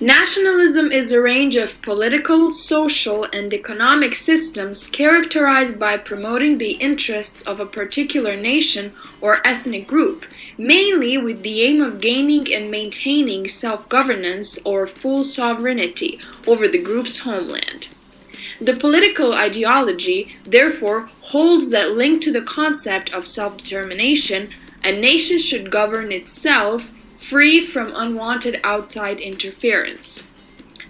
Nationalism is a range of political, social, and economic systems characterized by promoting the interests of a particular nation or ethnic group, mainly with the aim of gaining and maintaining self-governance or full sovereignty over the group's homeland. The political ideology, therefore, holds that link to the concept of self-determination. A nation should govern itself, freed from unwanted outside interference.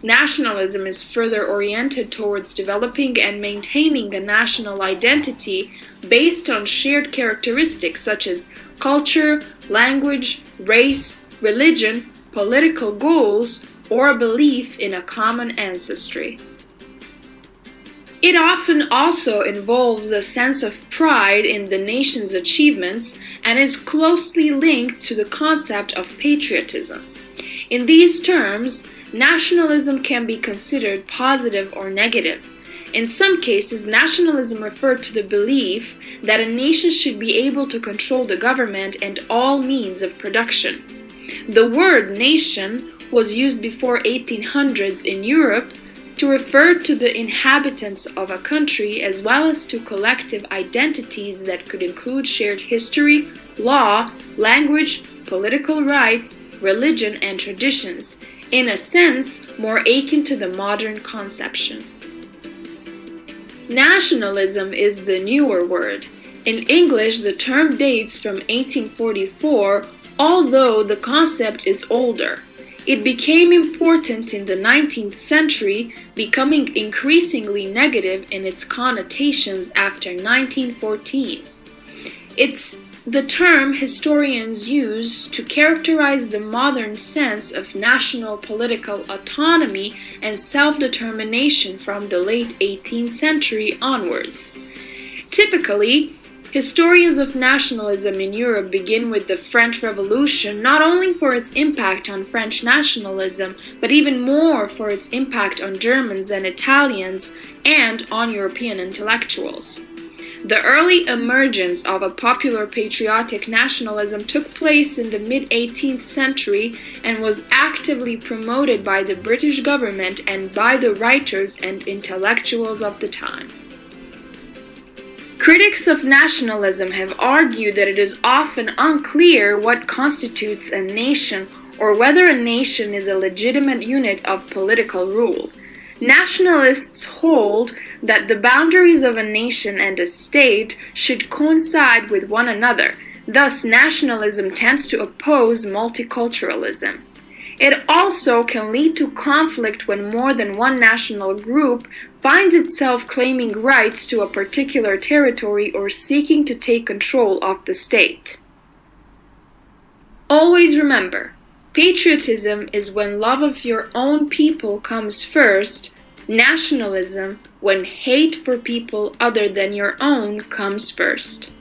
Nationalism is further oriented towards developing and maintaining a national identity based on shared characteristics such as culture, language, race, religion, political goals, or a belief in a common ancestry. It often also involves a sense of pride in the nation's achievements and is closely linked to the concept of patriotism. In these terms, nationalism can be considered positive or negative. In some cases, nationalism referred to the belief that a nation should be able to control the government and all means of production. The word nation was used before 1800s in Europe to refer to the inhabitants of a country as well as to collective identities that could include shared history, law, language, political rights, religion, and traditions, in a sense more akin to the modern conception. Nationalism is the newer word. In English, the term dates from 1844, although the concept is older. It became important in the 19th century, becoming increasingly negative in its connotations after 1914. It's the term historians use to characterize the modern sense of national political autonomy and self-determination from the late 18th century onwards. Typically, historians of nationalism in Europe begin with the French Revolution not only for its impact on French nationalism, but even more for its impact on Germans and Italians and on European intellectuals. The early emergence of a popular patriotic nationalism took place in the mid-18th century and was actively promoted by the British government and by the writers and intellectuals of the time. Critics of nationalism have argued that it is often unclear what constitutes a nation or whether a nation is a legitimate unit of political rule. Nationalists hold that the boundaries of a nation and a state should coincide with one another. Thus, nationalism tends to oppose multiculturalism. It also can lead to conflict when more than one national group finds itself claiming rights to a particular territory or seeking to take control of the state. Always remember, patriotism is when love of your own people comes first, nationalism when hate for people other than your own comes first.